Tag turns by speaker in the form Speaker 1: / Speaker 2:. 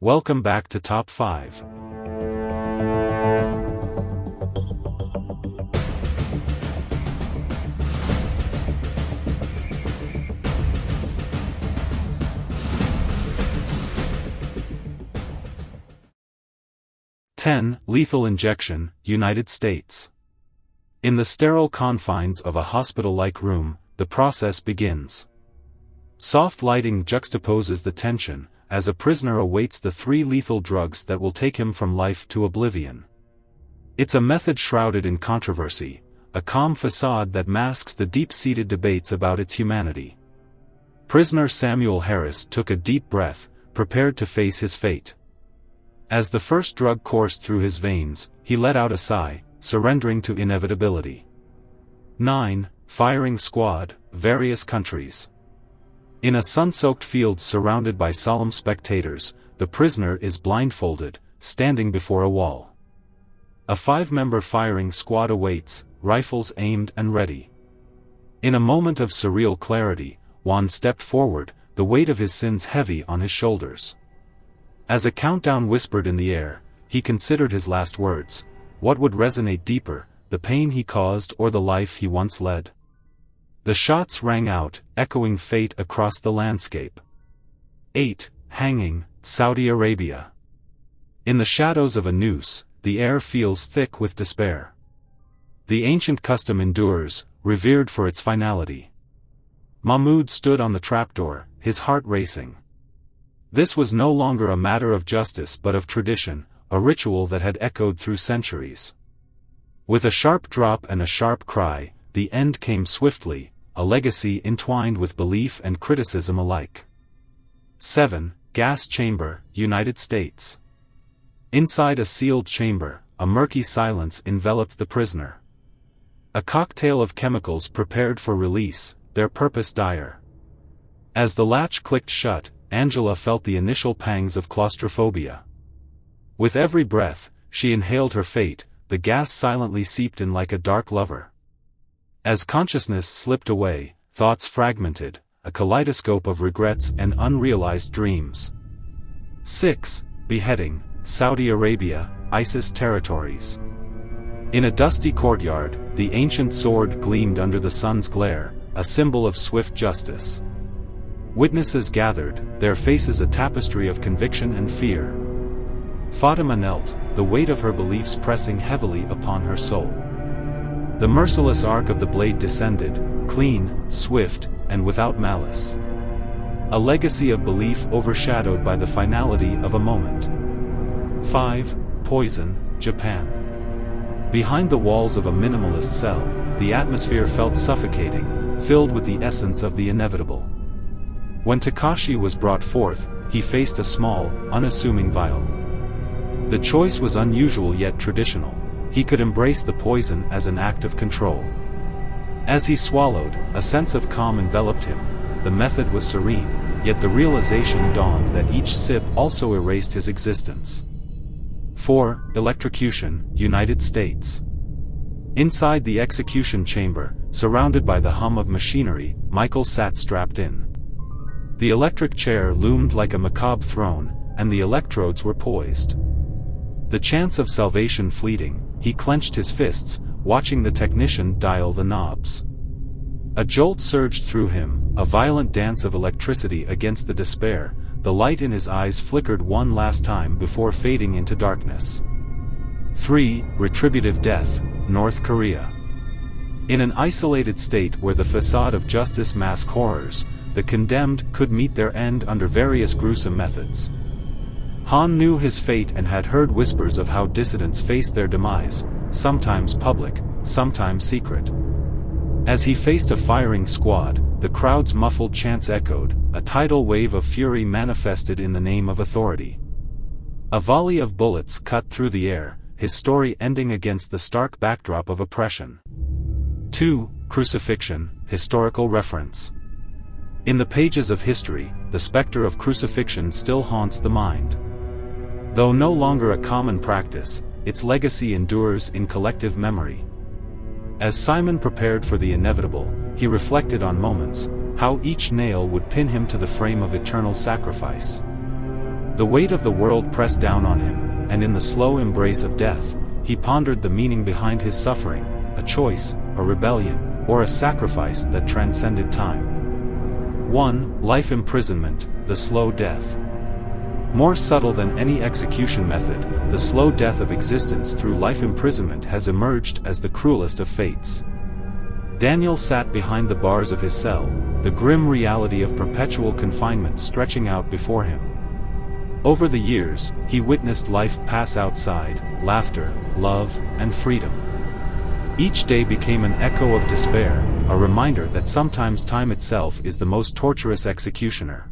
Speaker 1: Welcome back to Top 5. Lethal injection, United States. In the sterile confines of a hospital-like room, the process begins. Soft lighting juxtaposes the tension, as a prisoner awaits the 3 lethal drugs that will take him from life to oblivion. It's a method shrouded in controversy, a calm facade that masks the deep-seated debates about its humanity. Prisoner Samuel Harris took a deep breath, prepared to face his fate. As the first drug coursed through his veins, he let out a sigh, surrendering to inevitability. 9. Firing squad, various countries. In a sun-soaked field surrounded by solemn spectators, the prisoner is blindfolded, standing before a wall. A 5-member firing squad awaits, rifles aimed and ready. In a moment of surreal clarity, Juan stepped forward, the weight of his sins heavy on his shoulders. As a countdown whispered in the air, he considered his last words. What would resonate deeper, the pain he caused or the life he once led? The shots rang out, echoing fate across the landscape. 8. Hanging, Saudi Arabia. In the shadows of a noose, the air feels thick with despair. The ancient custom endures, revered for its finality. Mahmoud stood on the trapdoor, his heart racing. This was no longer a matter of justice but of tradition, a ritual that had echoed through centuries. With a sharp drop and a sharp cry, the end came swiftly, a legacy entwined with belief and criticism alike. 7. Gas chamber, United States. Inside a sealed chamber, a murky silence enveloped the prisoner. A cocktail of chemicals prepared for release, their purpose dire. As the latch clicked shut, Angela felt the initial pangs of claustrophobia. With every breath, she inhaled her fate, the gas silently seeped in like a dark lover. As consciousness slipped away, thoughts fragmented, a kaleidoscope of regrets and unrealized dreams. 6. Beheading, Saudi Arabia, ISIS territories. In a dusty courtyard, the ancient sword gleamed under the sun's glare, a symbol of swift justice. Witnesses gathered, their faces a tapestry of conviction and fear. Fatima knelt, the weight of her beliefs pressing heavily upon her soul. The merciless arc of the blade descended, clean, swift, and without malice. A legacy of belief overshadowed by the finality of a moment. 5. Poison, Japan. Behind the walls of a minimalist cell, the atmosphere felt suffocating, filled with the essence of the inevitable. When Takashi was brought forth, he faced a small, unassuming vial. The choice was unusual yet traditional. He could embrace the poison as an act of control. As he swallowed, a sense of calm enveloped him. The method was serene, yet the realization dawned that each sip also erased his existence. 4. Electrocution, United States. Inside the execution chamber, surrounded by the hum of machinery, Michael sat strapped in. The electric chair loomed like a macabre throne, and the electrodes were poised. The chance of salvation fleeting, he clenched his fists, watching the technician dial the knobs. A jolt surged through him, a violent dance of electricity against the despair. The light in his eyes flickered one last time before fading into darkness. 3. Retributive death, North Korea. In an isolated state where the facade of justice masked horrors, the condemned could meet their end under various gruesome methods. Han knew his fate and had heard whispers of how dissidents faced their demise, sometimes public, sometimes secret. As he faced a firing squad, the crowd's muffled chants echoed, a tidal wave of fury manifested in the name of authority. A volley of bullets cut through the air, his story ending against the stark backdrop of oppression. 2. Crucifixion, historical reference. In the pages of history, the specter of crucifixion still haunts the mind. Though no longer a common practice, its legacy endures in collective memory. As Simon prepared for the inevitable, he reflected on moments, how each nail would pin him to the frame of eternal sacrifice. The weight of the world pressed down on him, and in the slow embrace of death, he pondered the meaning behind his suffering, a choice, a rebellion, or a sacrifice that transcended time. 1. Life imprisonment, the slow death. More subtle than any execution method, the slow death of existence through life imprisonment has emerged as the cruelest of fates. Daniel sat behind the bars of his cell, the grim reality of perpetual confinement stretching out before him. Over the years, he witnessed life pass outside, laughter, love, and freedom. Each day became an echo of despair, a reminder that sometimes time itself is the most torturous executioner.